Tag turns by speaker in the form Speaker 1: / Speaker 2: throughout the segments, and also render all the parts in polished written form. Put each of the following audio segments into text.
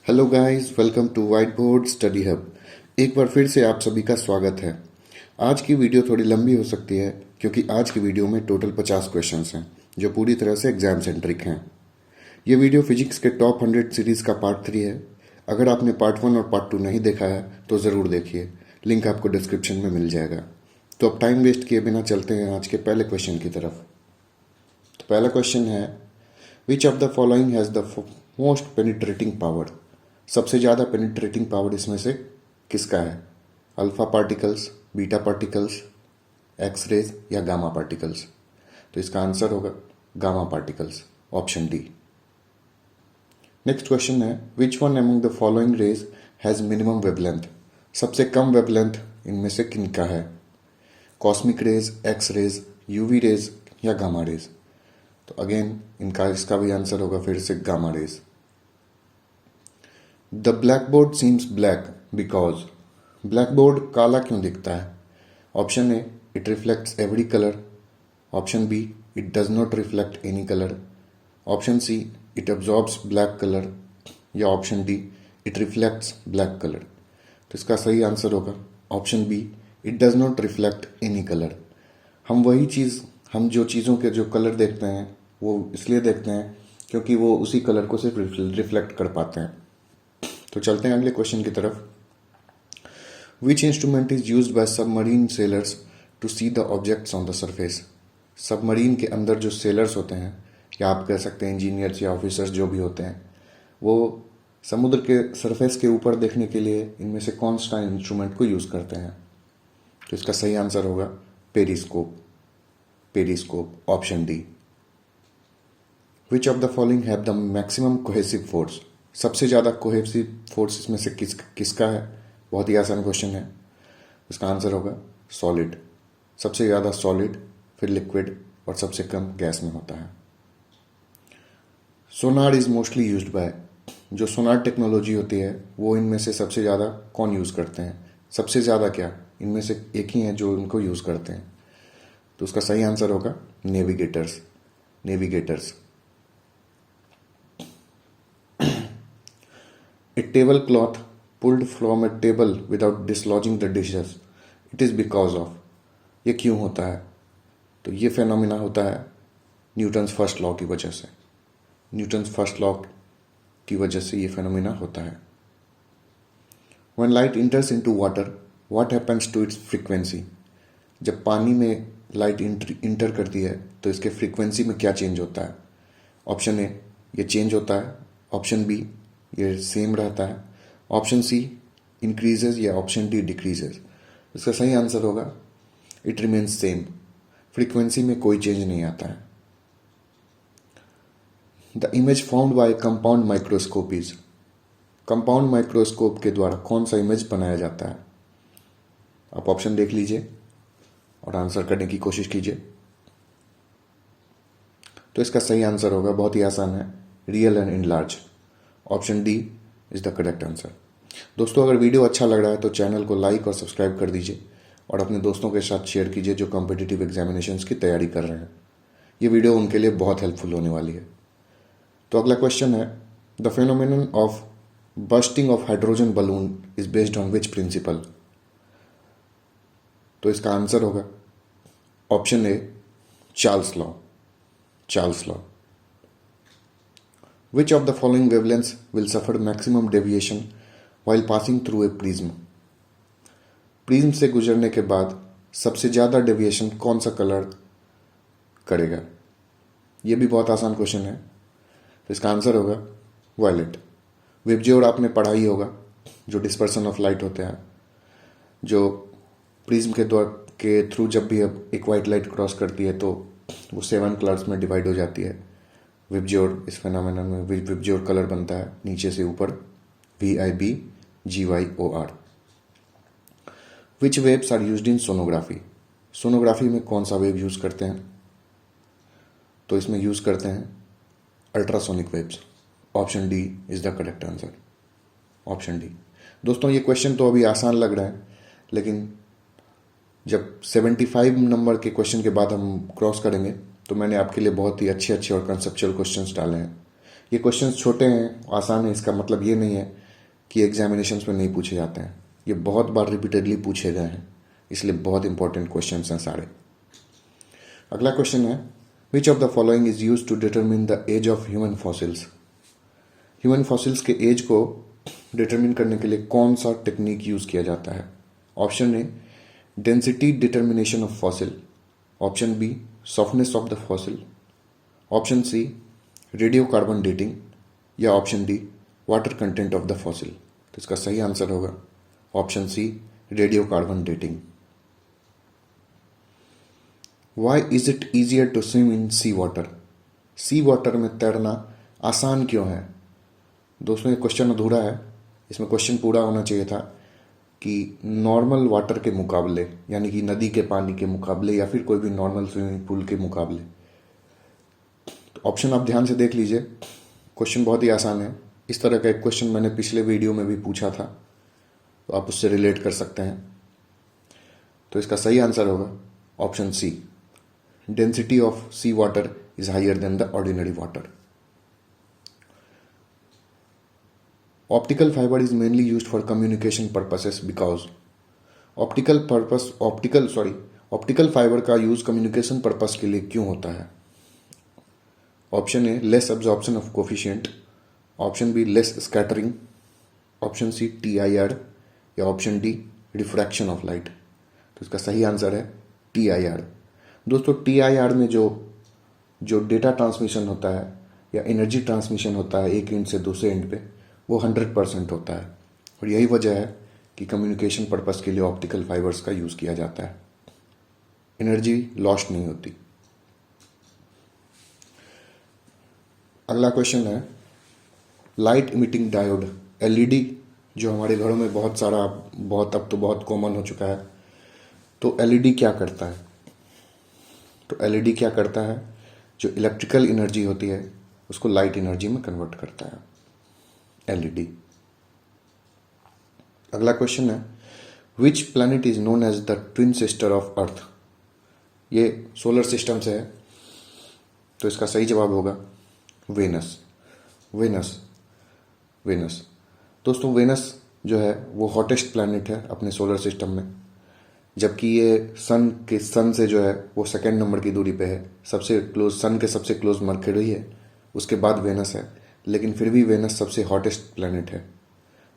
Speaker 1: Hello guys, welcome to whiteboard study hub. एक बार फिर से आप सभी का स्वागत है। आज की वीडियो थोड़ी लंबी हो सकती है क्योंकि आज की वीडियो में टोटल 50 क्वेश्चंस हैं जो पूरी तरह से एग्जाम सेंट्रिक हैं। ये वीडियो फिजिक्स के टॉप 100 सीरीज का पार्ट 3 है। अगर आपने पार्ट 1 और पार्ट 2 नहीं देखा है तो ज़रूर देखिए, लिंक आपको डिस्क्रिप्शन में मिल जाएगा। तो अब टाइम वेस्ट किए बिना चलते हैं आज के पहले क्वेश्चन की तरफ। तो पहला क्वेश्चन है, which of the following has the most penetrating power? सबसे ज़्यादा पेनिट्रेटिंग पावर इसमें से किसका है? Alpha particles, beta particles, X rays या गामा पार्टिकल्स? तो इसका आंसर होगा gamma particles, option D. Next question है, which one among the following rays has minimum wavelength? सबसे कम वेवलेंथ इनमें से किनका है? Cosmic rays, X rays, UV rays या गामा रेज? तो अगेन इसका भी आंसर होगा फिर से gamma rays. The black board seems black because? Black board काला क्यों दिखता है? Option A, it reflects every colour. Option B, it does not reflect any colour. Option C, it absorbs black colour. या option D, it reflects black colour. तो इसका सही answer होगा option B, it does not reflect any colour. हम जो चीज़ों के जो कलर देखते हैं वो इसलिए देखते हैं क्योंकि वो उसी कलर को सिर्फ रिफ्लेक्ट कर पाते हैं। तो चलते हैं अगले क्वेश्चन की तरफ। Which instrument is used by submarine sailors to see the objects on the surface? Submarine के अंदर जो सेलर्स होते हैं, या आप कह सकते हैं इंजीनियर्स या ऑफिसर्स जो भी होते हैं, वो समुद्र के सरफेस के ऊपर देखने के लिए इनमें से कौन सा इंस्ट्रूमेंट को यूज़ करते हैं? तो इसका सही आंसर होगा periscope. Periscope, option D. Which of the following have the maximum cohesive force? सबसे ज़्यादा कोहेसिव फोर्स इसमें से किसका है? बहुत ही आसान क्वेश्चन है। इसका आंसर होगा सॉलिड। सबसे ज़्यादा सॉलिड, फिर लिक्विड और सबसे कम गैस में होता है। सोनार इज़ मोस्टली यूज्ड बाय? जो सोनार टेक्नोलॉजी होती है वो इनमें से सबसे ज़्यादा कौन यूज़ करते हैं? सबसे ज़्यादा क्या, इनमें से एक ही है जो इनको यूज़ करते हैं। तो उसका सही आंसर होगा navigators. Navigators. A tablecloth pulled from a table without dislodging the dishes. It is because of? ये क्यों होता है? तो ये फेनोमिना होता है न्यूटन्स फर्स्ट लॉ की वजह से। न्यूटन्स फर्स्ट लॉ की वजह से ये फेनोमिना होता है। When light enters into water, what happens to its frequency? जब पानी में लाइट इंटर करती है तो इसके फ्रीक्वेंसी में क्या चेंज होता है? ऑप्शन ए, ये चेंज होता है। ऑप्शन बी, ये सेम रहता है। ऑप्शन सी, इंक्रीजेज या ऑप्शन डी, डिक्रीजेज? इसका सही आंसर होगा इट रिमेन्स सेम। फ्रीक्वेंसी में कोई चेंज नहीं आता है। The image found by compound microscope is? Compound microscope के द्वारा कौन सा इमेज बनाया जाता है? आप ऑप्शन देख लीजिए और आंसर करने की कोशिश कीजिए। तो इसका सही आंसर होगा, बहुत ही आसान है, real and enlarge. Option D is the correct answer. दोस्तों, अगर वीडियो अच्छा लग रहा है तो चैनल को लाइक और सब्सक्राइब कर दीजिए और अपने दोस्तों के साथ शेयर कीजिए जो कॉम्पिटिटिव एग्जामिनेशंस की तैयारी कर रहे हैं। ये वीडियो उनके लिए बहुत हेल्पफुल होने वाली है। तो अगला क्वेश्चन है, the phenomenon of bursting of hydrogen balloon is based on which principle? तो इसका आंसर होगा option A, Charles law. Charles law. Which of the following wavelengths will suffer maximum deviation while passing through a prism? Prism से गुजरने के बाद सबसे ज़्यादा deviation कौन सा कलर करेगा? ये भी बहुत आसान क्वेश्चन है। तो इसका आंसर होगा वायलेट। विबज्योर आपने पढ़ा ही होगा, जो डिस्पर्सन ऑफ लाइट होते हैं, जो प्रिज्म के थ्रू जब भी अब एक वाइट लाइट क्रॉस करती है तो वो 7 कलर्स में डिवाइड हो जाती है। विबज्योर, इस फेनोमेनन में विबज्योर कलर बनता है नीचे से ऊपर, VIBGYOR। Which waves are used in sonography? Sonography में कौन सा वेव यूज़ करते हैं? तो इसमें यूज़ करते हैं ultrasonic waves. Option D is the correct answer. Option D. दोस्तों, ये क्वेश्चन तो अभी आसान लग रहा है, लेकिन जब 75 नंबर के क्वेश्चन के बाद हम क्रॉस करेंगे तो मैंने आपके लिए बहुत ही अच्छे अच्छे और कंसेप्चुअल क्वेश्चंस डाले हैं। ये क्वेश्चंस छोटे हैं, आसान है, इसका मतलब ये नहीं है कि एग्जामिनेशंस में नहीं पूछे जाते हैं। ये बहुत बार रिपीटेडली पूछे गए हैं, इसलिए बहुत इंपॉर्टेंट क्वेश्चंस हैं सारे। अगला क्वेश्चन है, which of the following is use to determine the age of human fossils. Human fossils के एज को डिटरमिन करने के लिए कौन सा टेक्निक यूज किया जाता है? Option A, density determination of fossil. Option B, softness of the fossil. Option C, radio carbon dating. या option D, water content of the fossil. तो इसका सही आंसर होगा option C, radio carbon dating. Why is it easier to swim in sea water? Sea water में तैरना आसान क्यों है? दोस्तों, ये क्वेश्चन अधूरा है, इसमें क्वेश्चन पूरा होना चाहिए था कि नॉर्मल वाटर के मुकाबले, यानी कि नदी के पानी के मुकाबले या फिर कोई भी नॉर्मल स्विमिंग पूल के मुकाबले। तो ऑप्शन आप ध्यान से देख लीजिए, क्वेश्चन बहुत ही आसान है। इस तरह का एक क्वेश्चन मैंने पिछले वीडियो में भी पूछा था, तो आप उससे रिलेट कर सकते हैं। तो इसका सही आंसर होगा option C, density of sea water is higher than the ordinary water. Optical fiber is mainly used for communication purposes because optical fibre का यूज कम्युनिकेशन पर्पस के लिए क्यों होता है? Option A, less absorption of coefficient. Option B, less scattering. Option C, TIR। या option D, refraction of light. तो इसका सही आंसर है TIR। दोस्तों, TIR में जो डेटा ट्रांसमिशन होता है या एनर्जी ट्रांसमिशन होता है एक एंड से दूसरे एंड पे, वो 100% होता है। और यही वजह है कि कम्युनिकेशन पर्पस के लिए ऑप्टिकल फाइबर्स का यूज़ किया जाता है। एनर्जी लॉस्ट नहीं होती। अगला क्वेश्चन है, लाइट इमिटिंग डायोड, LED, जो हमारे घरों में अब तो बहुत कॉमन हो चुका है। तो LED क्या करता है? तो LED क्या करता है, जो इलेक्ट्रिकल एनर्जी होती है उसको लाइट एनर्जी में कन्वर्ट करता है, LED। अगला क्वेश्चन है, which planet is known as the twin sister of earth? ये सोलर सिस्टम से है, तो इसका सही जवाब होगा वेनस। दोस्तों, वेनस जो है वो हॉटेस्ट प्लैनेट है अपने सोलर सिस्टम में, जबकि ये सन से जो है वो सेकेंड नंबर की दूरी पे है। सन के सबसे क्लोज मरकरी है, उसके बाद वेनस है, लेकिन फिर भी वेनस सबसे हॉटेस्ट प्लैनेट है।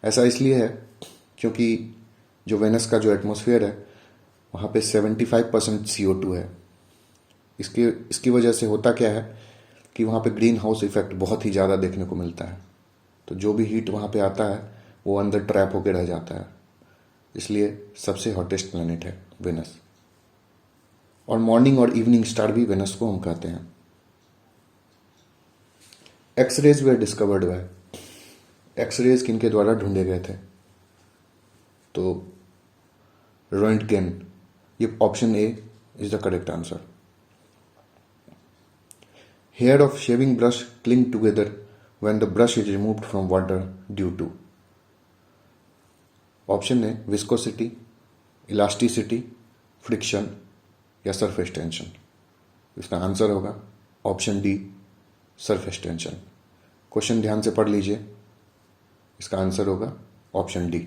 Speaker 1: ऐसा इसलिए है क्योंकि जो वेनस का जो एटमॉस्फेयर है वहाँ पे 75% CO2 है। इसकी वजह से होता क्या है कि वहाँ पे ग्रीन हाउस इफेक्ट बहुत ही ज़्यादा देखने को मिलता है। तो जो भी हीट वहाँ पे आता है वो अंदर ट्रैप होकर रह जाता है, इसलिए सबसे हॉटेस्ट प्लैनेट है वेनस। और मॉर्निंग और इवनिंग स्टार भी वेनस को हम कहते हैं। X rays were discovered by, X rays किनके द्वारा ढूंढे गए थे? तो रोएंटगेन। ये option A is the correct answer. Hair of shaving brush cling together when the brush is removed from water due to. Option A, viscosity, elasticity, friction या surface tension. इसका answer होगा option D, surface tension. Question ध्यान से पढ़ लीजिए, इसका answer होगा option D.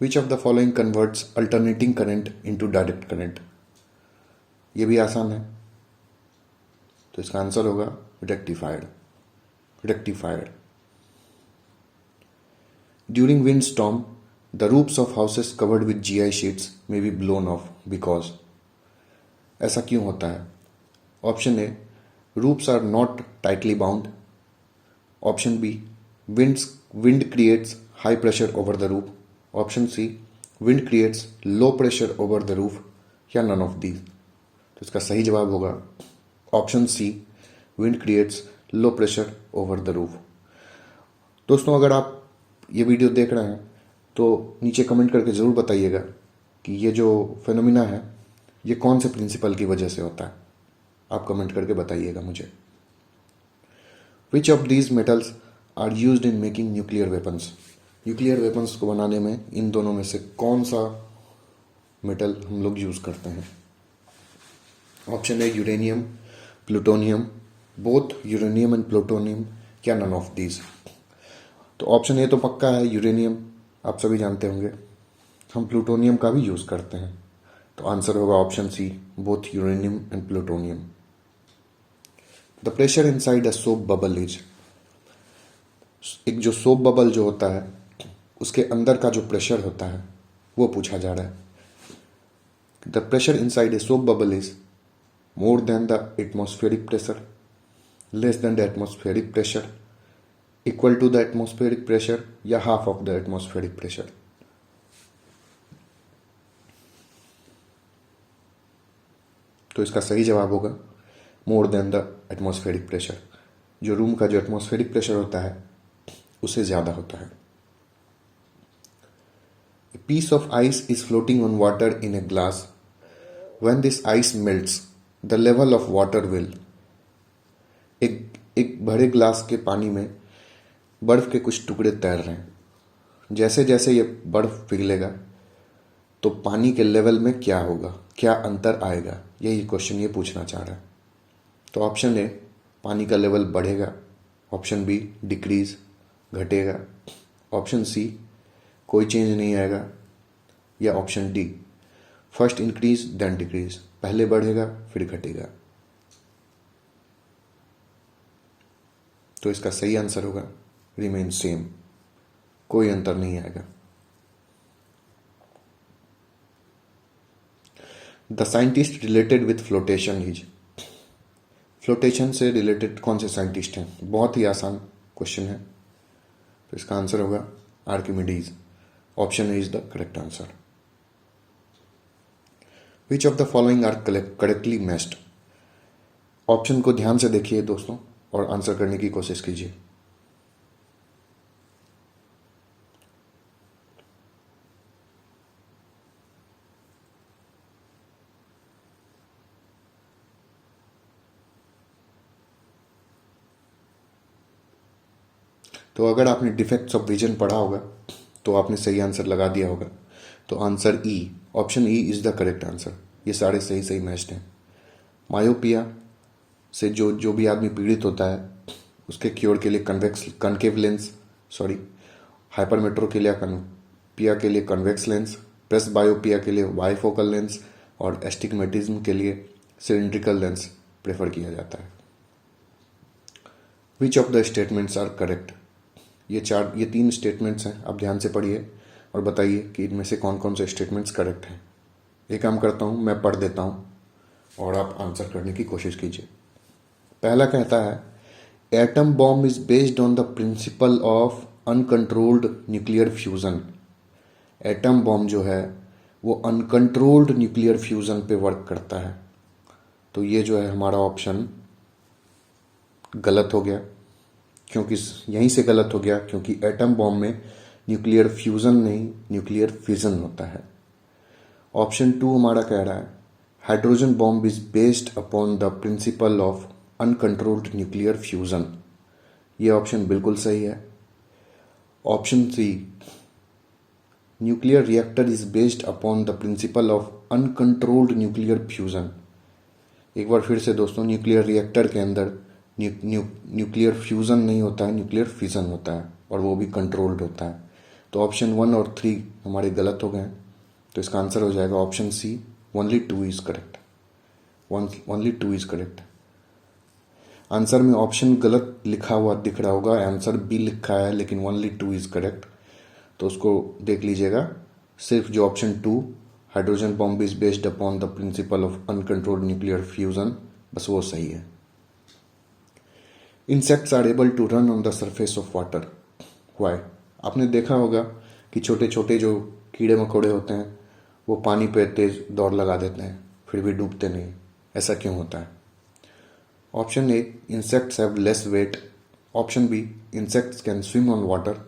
Speaker 1: Which of the following converts alternating current into direct current? ये भी आसान है, तो इसका आंसर होगा rectified. During wind storm the roofs of houses covered with GI sheets may be blown off because. ऐसा क्यों होता है? Option A, roofs are not tightly bound. Option B, wind creates high pressure over the roof. Option C, wind creates low pressure over the roof. या none of these। तो इसका सही जवाब होगा option C, wind creates low pressure over the roof। दोस्तों, अगर आप ये वीडियो देख रहे हैं तो नीचे कमेंट करके ज़रूर बताइएगा कि ये जो फिनोमिना है ये कौन से प्रिंसिपल की वजह से होता है। आप कमेंट करके बताइएगा मुझे। Which of these metals are used in making nuclear weapons? Nuclear weapons को बनाने में इन दोनों में से कौन सा मेटल हम लोग यूज करते हैं? Option A, uranium. Plutonium, both uranium and plutonium, क्या नन ऑफ दीज? तो ऑप्शन ए तो पक्का है, यूरेनियम आप सभी जानते होंगे। हम प्लूटोनियम का भी यूज़ करते हैं, तो आंसर होगा option C, both uranium and plutonium. The pressure inside a soap bubble is, एक जो सोप बबल जो होता है उसके अंदर का जो प्रेशर होता है वो पूछा जा रहा है। The pressure inside a soap bubble is more than the atmospheric pressure, less than the atmospheric pressure, equal to the atmospheric pressure, या half of the atmospheric pressure. तो इसका सही जवाब होगा more than the atmospheric pressure. जो room का जो atmospheric pressure होता है उससे ज़्यादा होता है। A piece of ice is floating on water in a glass. When this ice melts, the level of water will, एक भरे ग्लास के पानी में बर्फ के कुछ टुकड़े तैर रहे हैं। जैसे जैसे ये बर्फ पिघलेगा तो पानी के लेवल में क्या होगा, क्या अंतर आएगा, यही क्वेश्चन ये पूछना चाह रहा है। तो ऑप्शन ए, पानी का लेवल बढ़ेगा। ऑप्शन बी, डिक्रीज, घटेगा। ऑप्शन सी, कोई चेंज नहीं आएगा। या option D, first increase then decrease, पहले बढ़ेगा फिर घटेगा। तो इसका सही आंसर होगा रिमेन सेम, कोई अंतर नहीं आएगा। The scientist related with flotation is, flotation से रिलेटेड कौन से साइंटिस्ट हैं? बहुत ही आसान क्वेश्चन है। तो इसका आंसर होगा Archimedes. Option A is the correct answer. Which of the following are correctly matched? Option को ध्यान से देखिए दोस्तों और आंसर करने की कोशिश कीजिए। तो अगर आपने डिफेक्ट्स ऑफ विजन पढ़ा होगा तो आपने सही आंसर लगा दिया होगा। तो answer E, option E is the correct answer. ये सारे सही मैच्ड हैं। मायोपिया से जो भी आदमी पीड़ित होता है उसके क्योर के लिए कनकेव लेंस, हाइपरमेट्रोपिया के लिए कन्वेक्स लेंस, प्रेस बायोपिया के लिए बाइफोकल लेंस और एस्टिग्मेटिज्म के लिए सिलिंड्रिकल लेंस प्रेफर किया जाता है। Which of the statements are correct? ये तीन स्टेटमेंट्स हैं, आप ध्यान से पढ़िए और बताइए कि इनमें से कौन कौन से स्टेटमेंट्स करेक्ट हैं। एक काम करता हूँ, मैं पढ़ देता हूँ और आप आंसर करने की कोशिश कीजिए। पहला कहता है, atom bomb is based on the principle of uncontrolled nuclear fusion. Atom bomb जो है वो अनकंट्रोल्ड न्यूक्लियर फ्यूजन पे वर्क करता है। तो ये जो है हमारा ऑप्शन गलत हो गया। क्योंकि यहीं से गलत हो गया क्योंकि एटम बॉम्ब में न्यूक्लियर फ्यूजन नहीं, न्यूक्लियर फिजन होता है। ऑप्शन 2 हमारा कह रहा है, hydrogen bomb is based upon the principle of uncontrolled nuclear fusion. ये ऑप्शन बिल्कुल सही है। Option 3, nuclear reactor is based upon the principle of uncontrolled nuclear fusion. एक बार फिर से दोस्तों, न्यूक्लियर रिएक्टर के अंदर न्यूक्लियर फ्यूजन नहीं होता है, न्यूक्लियर फिजन होता है और वो भी कंट्रोल्ड होता है। तो ऑप्शन 1 और 3 हमारे गलत हो गए। तो इसका आंसर हो जाएगा option C, only 2 is correct. Only 2 is correct. Answer में ऑप्शन गलत लिखा हुआ दिख रहा होगा, आंसर बी लिखा है लेकिन ओनली 2 इज करेक्ट। तो उसको देख लीजिएगा, सिर्फ जो option 2, hydrogen bomb is based upon the principle of uncontrolled nuclear fusion, बस वो सही है। Insects are able to run on the surface of water, why? आपने देखा होगा कि छोटे छोटे जो कीड़े मकोड़े होते हैं वो पानी पे तेज दौड़ लगा देते हैं फिर भी डूबते नहीं, ऐसा क्यों होता है? Option A, insects have less weight. Option B, insects can swim on water.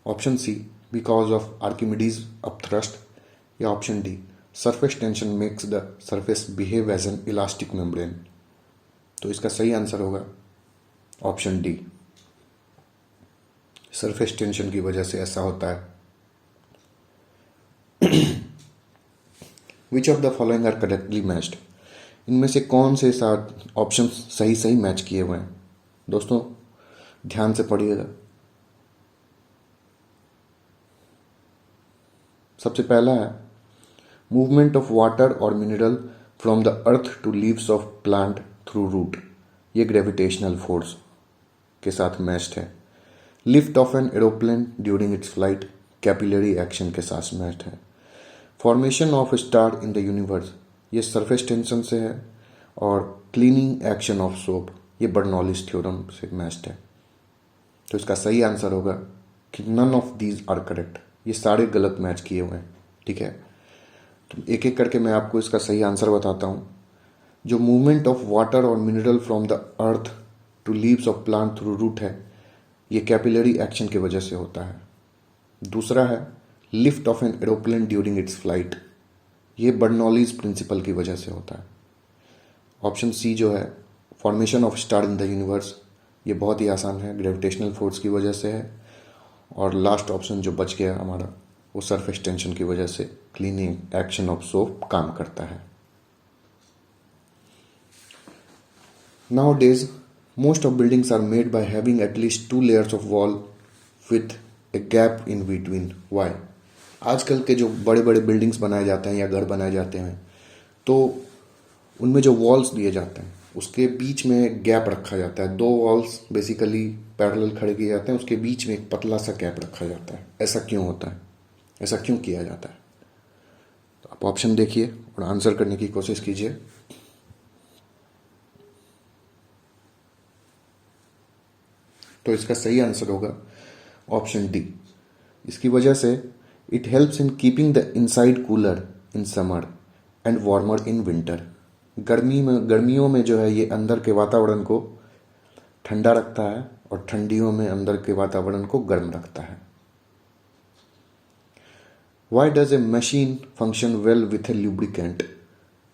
Speaker 1: Option C, because of Archimedes upthrust. या option D, surface tension makes the surface behave as an elastic membrane. तो इसका सही answer होगा option D, surface tension की वजह से ऐसा होता है। Which of the following are correctly matched? इनमें से कौन से सात ऑप्शन सही सही मैच किए हुए हैं? दोस्तों ध्यान से पढ़िएगा। सबसे पहला है मूवमेंट ऑफ वाटर और mineral from the earth to leaves of plant through root. ये ग्रेविटेशनल फोर्स के साथ मैच्ड है। Lift of an aeroplane during its flight capillary action के साथ मैच्ड है। Formation of star in the universe, ये surface tension से है। और क्लीनिंग एक्शन ऑफ सोप, ये बर्नौलीज थ्योरम से मैच्ड है। तो इसका सही आंसर होगा कि none of these are correct, ये सारे गलत मैच किए हुए हैं। ठीक है, तो एक एक करके मैं आपको इसका सही आंसर बताता हूँ। जो मूवमेंट ऑफ वाटर और mineral from the earth to leaves of plant through root है, ये कैपिलरी एक्शन की वजह से होता है। दूसरा है lift of an aeroplane during its flight, ये बर्नौलीज प्रिंसिपल की वजह से होता है। ऑप्शन सी जो है formation of star in the universe, ये बहुत ही आसान है, ग्रेविटेशनल फोर्स की वजह से है। और लास्ट ऑप्शन जो बच गया हमारा, वो सरफेस टेंशन की वजह से क्लीनिंग एक्शन ऑफ सोप काम करता है। Nowadays, most of buildings are made by having at least two layers of wall with a gap in between. Why? आजकल के जो बड़े बड़े बिल्डिंग्स बनाए जाते हैं या घर बनाए जाते हैं, तो उनमें जो वॉल्स दिए जाते हैं उसके बीच में गैप रखा जाता है। दो वॉल्स बेसिकली पैरेलल खड़े किए जाते हैं, उसके बीच में एक पतला सा गैप रखा जाता है। ऐसा क्यों होता है, ऐसा क्यों किया जाता है? तो आप ऑप्शन देखिए और आंसर करने की कोशिश कीजिए। तो इसका सही आंसर होगा ऑप्शन डी। इसकी वजह से it helps in keeping the inside cooler in summer and warmer in winter. गर्मियों में जो है ये अंदर के वातावरण को ठंडा रखता है और ठंडियों में अंदर के वातावरण को गर्म रखता है। Why does a machine function well with A lubricant?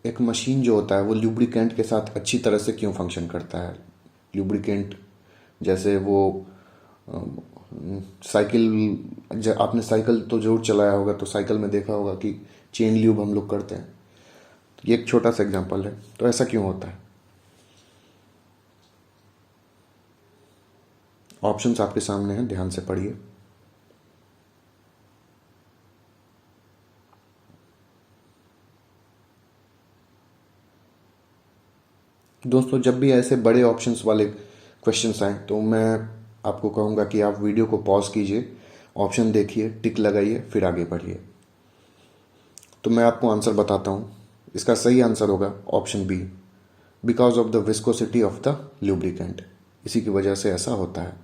Speaker 1: एक मशीन जो होता है वो ल्यूब्रिकेंट के साथ अच्छी तरह से क्यों फंक्शन करता है? ल्यूब्रिकेंट जैसे वो साइकिल, आपने साइकिल तो जरूर चलाया होगा, तो साइकिल में देखा होगा कि चेन ल्यूब हम लोग करते हैं। ये एक छोटा सा एग्जांपल है। तो ऐसा क्यों होता है? ऑप्शंस आपके सामने हैं, ध्यान से पढ़िए। दोस्तों जब भी ऐसे बड़े ऑप्शंस वाले क्वेश्चंस आए तो मैं आपको कहूँगा कि आप वीडियो को पॉज कीजिए, ऑप्शन देखिए, टिक लगाइए, फिर आगे बढ़िए। तो मैं आपको आंसर बताता हूँ। इसका सही आंसर होगा option B, because of the viscosity of the lubricant. इसी की वजह से ऐसा होता है।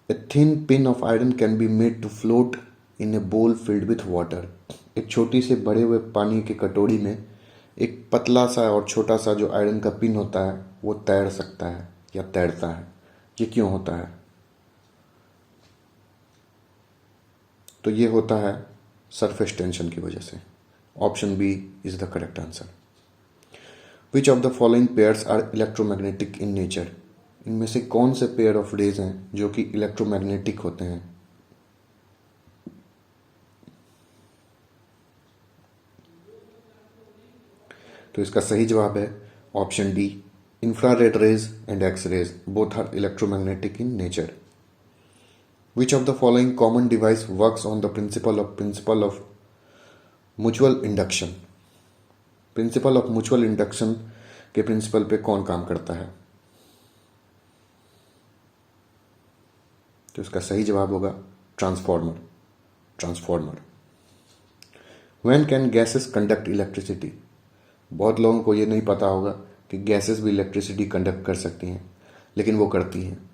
Speaker 1: A thin pin of iron can be made to float in a bowl filled with water. एक छोटी से भरे हुए पानी की कटोरी में एक पतला सा और छोटा सा जो आयरन का पिन होता है वो तैर सकता है या तैरता है। ये क्यों होता है? तो ये होता है सरफेस टेंशन की वजह से। Option B is the correct answer. Which of the following pairs are electromagnetic in nature? इनमें से कौन से पेयर ऑफ रेज हैं जो कि इलेक्ट्रोमैग्नेटिक होते हैं? तो इसका सही जवाब है option D, infrared rays and X rays both are electromagnetic in nature. Which of the following common device works on the principle of mutual induction? Principle of mutual induction के प्रिंसिपल पे कौन काम करता है? तो इसका सही जवाब होगा transformer. When can gases conduct electricity? बहुत लोगों को ये नहीं पता होगा कि गैसेस भी इलेक्ट्रिसिटी कंडक्ट कर सकती हैं, लेकिन वो करती हैं।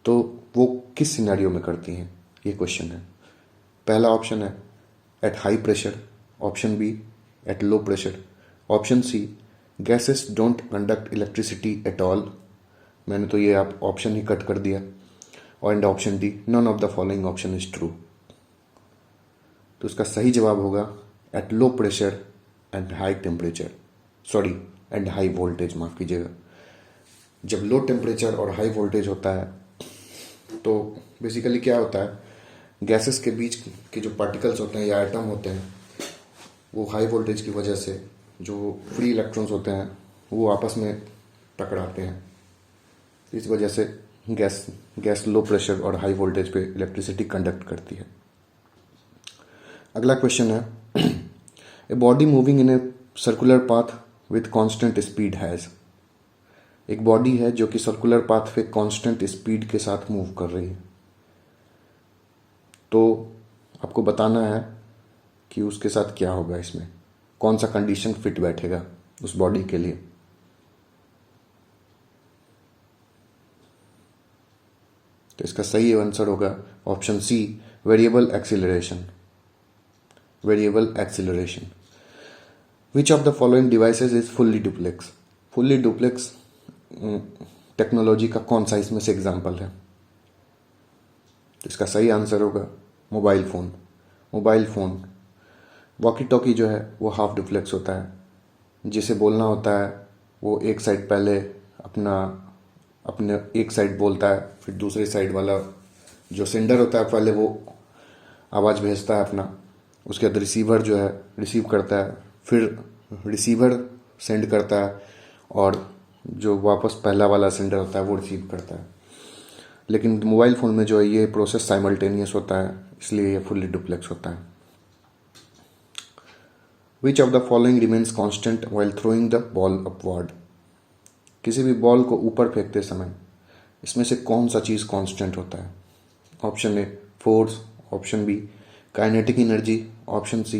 Speaker 1: तो वो किस सिनेरियो में करती हैं, ये क्वेश्चन है। पहला ऑप्शन है at high pressure, option B at low pressure, option C gases don't conduct electricity at all. मैंने तो ये आप ऑप्शन ही कट कर दिया। And option D none of the following option is true. तो इसका सही जवाब होगा at low pressure and high temperature, and high voltage, माफ कीजिएगा। जब लो टेम्परेचर और हाई वोल्टेज होता है तो बेसिकली क्या होता है, गैसेस के बीच के जो पार्टिकल्स होते हैं या एटम होते हैं वो हाई वोल्टेज की वजह से जो फ्री इलेक्ट्रॉन्स होते हैं वो आपस में टकराते हैं। इस वजह से गैस लो प्रेशर और हाई वोल्टेज पे इलेक्ट्रिसिटी कंडक्ट करती है। अगला क्वेश्चन है a body moving in a circular path with constant speed has. एक बॉडी है जो कि सर्कुलर पाथ पे कांस्टेंट स्पीड के साथ मूव कर रही है, तो आपको बताना है कि उसके साथ क्या होगा, इसमें कौन सा कंडीशन फिट बैठेगा उस बॉडी के लिए। तो इसका सही आंसर होगा option C, variable acceleration. Variable acceleration. Which of the following devices is fully duplex. Fully duplex technology का कौन सा इसमें से एग्जाम्पल है? तो इसका सही आंसर होगा mobile phone. Mobile phone walkie talkie जो है वो हाफ डुप्लेक्स होता है। जिसे बोलना होता है वो एक साइड पहले अपने एक साइड बोलता है, फिर दूसरी साइड वाला जो सेंडर होता है पहले वो आवाज़ भेजता है अपना, उसके बाद रिसीवर जो है रिसीव करता है, फिर रिसीवर सेंड करता है और जो वापस पहला वाला सेंडर होता है वो रिसीव करता है। लेकिन मोबाइल फ़ोन में जो है ये प्रोसेस साइमल्टेनियस होता है, इसलिए ये फुल्ली डुप्लेक्स होता है। Which of the following remains constant while throwing the ball upward. किसी भी बॉल को ऊपर फेंकते समय इसमें से कौन सा चीज़ कांस्टेंट होता है? Option A force, option B kinetic energy, option C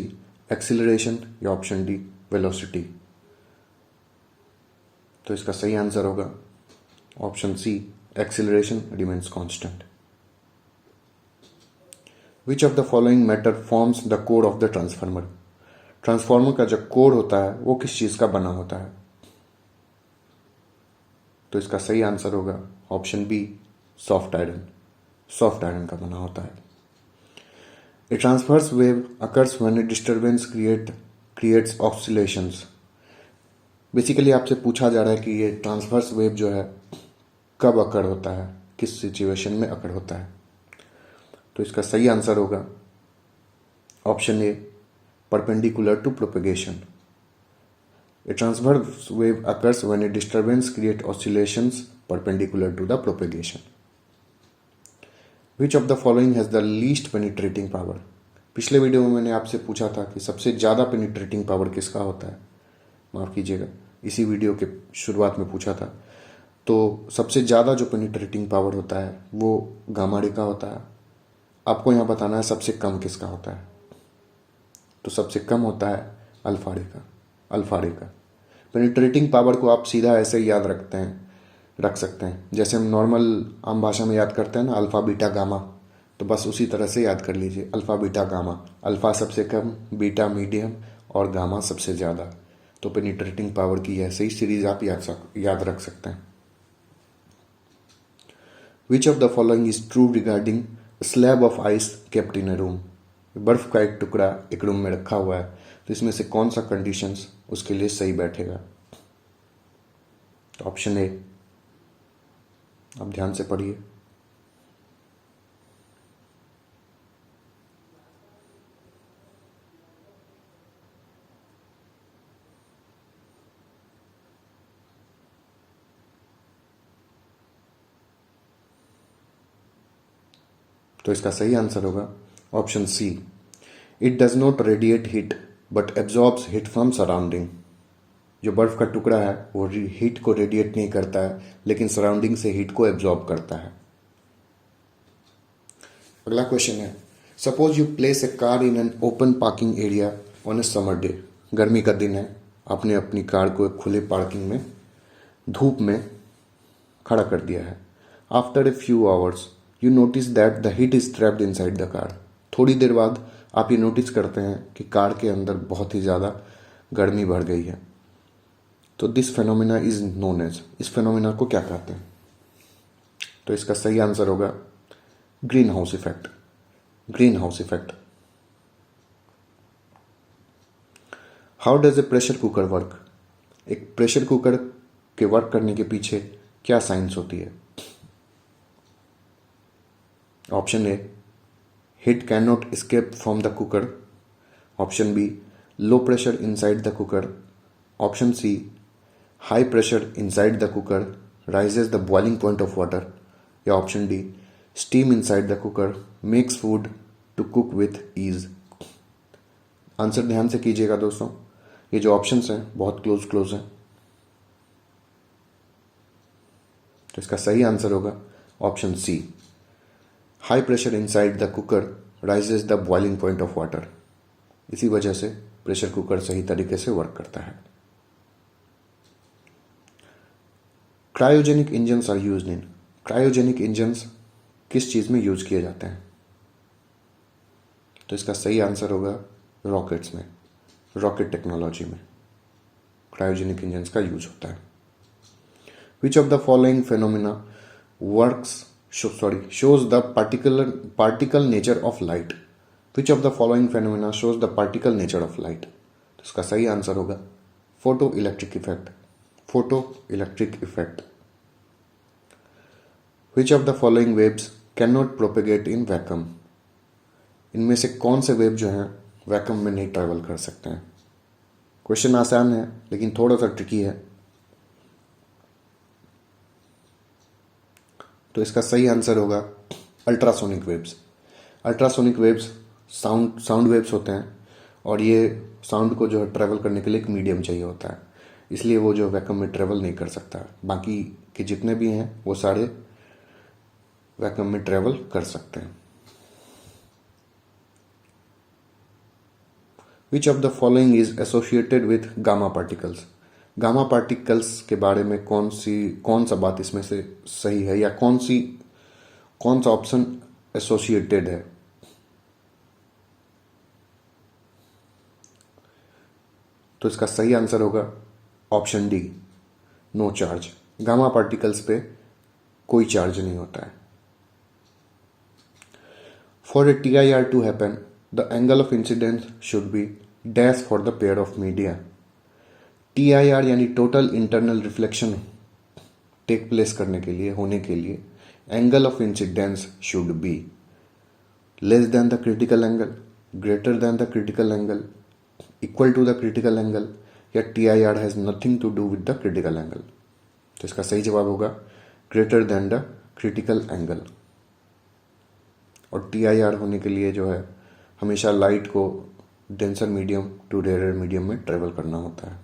Speaker 1: acceleration या ऑप्शन डी वेलोसिटी। तो इसका सही आंसर होगा option C, acceleration remains constant. Which of the following matter forms the core of the transformer. Transformer का जो core होता है वो किस चीज़ का बना होता है? तो इसका सही आंसर होगा option B, soft iron. Soft iron का बना होता है। A transverse wave occurs when a disturbance creates oscillations. Basically आपसे पूछा जा रहा है कि ये ट्रांसवर्स वेव जो है कब अकर होता है, किस सिचुएशन में अकर होता है। तो इसका सही आंसर होगा option A, perpendicular to propagation. A transverse wave occurs when a disturbance creates oscillations perpendicular to the propagation. Which of the following has the least penetrating power? पिछले वीडियो में मैंने आपसे पूछा था कि सबसे ज़्यादा पेनिट्रेटिंग पावर किसका होता है। माफ़ कीजिएगा, इसी वीडियो के शुरुआत में पूछा था। तो सबसे ज़्यादा जो पेनिट्रेटिंग पावर होता है वो गामा रे का होता है। आपको यहाँ बताना है सबसे कम किसका होता है। तो सबसे कम होता है अल्फा रे का। अल्फा रे का पेनिट्रेटिंग पावर को आप सीधा ऐसे ही याद रख सकते हैं जैसे हम नॉर्मल आम भाषा में याद करते हैं ना, अल्फ़ा बीटा गामा। तो बस उसी तरह से याद कर लीजिए, अल्फ़ा बीटा गामा। अल्फ़ा सबसे कम, बीटा मीडियम और गामा सबसे ज़्यादा। तो पेनिट्रेटिंग पावर की ऐसे ही सीरीज आप याद रख सकते हैं। विच of the following is true regarding slab of ice kept in A room. बर्फ़ का एक टुकड़ा एक रूम में रखा हुआ है, तो इसमें से कौन सा कंडीशंस उसके लिए सही बैठेगा? ऑप्शन ए, आप ध्यान से पढ़िए। तो इसका सही आंसर होगा option C, it does not radiate heat but absorbs heat from surrounding. जो बर्फ़ का टुकड़ा है वो हीट को रेडिएट नहीं करता है, लेकिन सराउंडिंग से हीट को एब्जॉर्ब करता है। अगला क्वेश्चन है, suppose you place a car in an open parking area on A summer day. गर्मी का दिन है, आपने अपनी कार को एक खुले पार्किंग में धूप में खड़ा कर दिया है। After a few hours you notice that the heat is trapped inside the car. थोड़ी देर बाद आप ये नोटिस करते हैं कि कार के अंदर बहुत ही ज़्यादा गर्मी बढ़ गई है। तो this phenomena is known as, इस फेनोमेना को क्या कहते हैं? तो इसका सही आंसर होगा greenhouse effect. Greenhouse effect. How does a pressure cooker work. एक प्रेशर कुकर के वर्क करने के पीछे क्या साइंस होती है? Option A, heat can not escape from the cooker. Option B, low pressure inside the cooker, option C high pressure inside the cooker raises the boiling point of water, या option D steam inside the cooker makes food to cook with ease. Answer ध्यान से कीजिएगा दोस्तों, ये जो options हैं बहुत close हैं। तो इसका सही आंसर होगा option C, high pressure inside the cooker raises the boiling point of water. इसी वजह से प्रेशर कुकर सही तरीके से वर्क करता है। Cryogenic engines are used in, cryogenic engines किस चीज में यूज किए जाते हैं? तो इसका सही आंसर होगा रॉकेट्स में, रॉकेट टेक्नोलॉजी में क्रायोजेनिक इंजन्स का यूज होता है। Which of the following phenomena shows the particle nature of light? Which of the following phenomena shows the particle nature of light? तो इसका सही आंसर होगा photo electric effect, photo electric effect. Which of the following waves cannot propagate in vacuum? इनमें से कौन से wave जो हैं वैक्यूम में नहीं ट्रैवल कर सकते हैं? क्वेश्चन आसान है लेकिन थोड़ा सा ट्रिकी है। तो इसका सही आंसर होगा ultrasonic waves. Ultrasonic waves sound waves होते हैं और ये साउंड को जो है ट्रैवल करने के लिए एक मीडियम चाहिए होता है, इसलिए वो जो वैक्यूम में ट्रैवल नहीं कर सकता। बाकी के जितने भी हैं वो सारे वैक्यूम में ट्रैवल कर सकते हैं। विच of the following is associated with gamma particles? Gamma particles के बारे में कौन सा बात इसमें से सही है, या कौन सा ऑप्शन एसोसिएटेड है? तो इसका सही आंसर होगा option D, no charge. Gamma particles पे कोई चार्ज नहीं होता है। For a TIR to happen the angle of incidence should be dash for the pair of media. TIR यानी total internal reflection take place करने के लिए, होने के लिए angle of incidence should be less than the critical angle, greater than the critical angle, equal to the critical angle, या TIR has nothing to do with the critical angle. तो इसका सही जवाब होगा greater than the critical angle. और TIR होने के लिए जो है हमेशा लाइट को denser medium to rare medium में ट्रेवल करना होता है।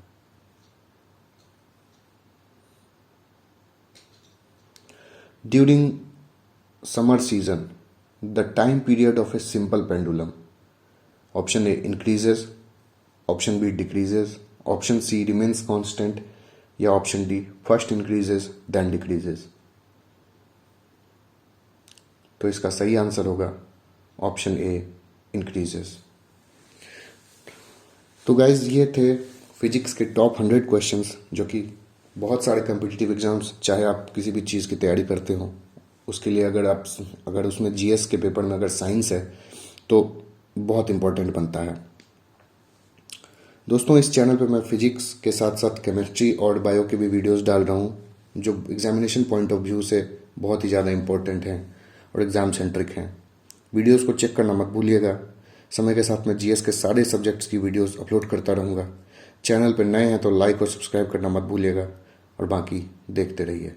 Speaker 1: During summer season, the time period of a simple pendulum, option A increases, option B decreases, option C remains constant, या option D first increases then decreases। तो इसका सही answer होगा option ए increases. तो गाइज ये थे फिजिक्स के top 100 questions, जो कि बहुत सारे कम्पिटिटिव एग्जाम्स, चाहे आप किसी भी चीज़ की तैयारी करते हो उसके लिए, अगर उसमें GS के पेपर में अगर साइंस है तो बहुत इम्पोर्टेंट बनता है। दोस्तों इस चैनल पे मैं फिजिक्स के साथ साथ केमिस्ट्री और बायो के भी वीडियोस डाल रहा हूँ, जो एग्जामिनेशन पॉइंट ऑफ व्यू से बहुत ही ज़्यादा इम्पोर्टेंट हैं और एग्ज़ाम सेंट्रिक हैं। वीडियोस को चेक करना मत भूलिएगा। समय के साथ मैं GS के सारे सब्जेक्ट्स की वीडियोस अपलोड करता रहूँगा। चैनल पर नए हैं तो लाइक और सब्सक्राइब करना मत भूलिएगा, और बाकी देखते रहिए।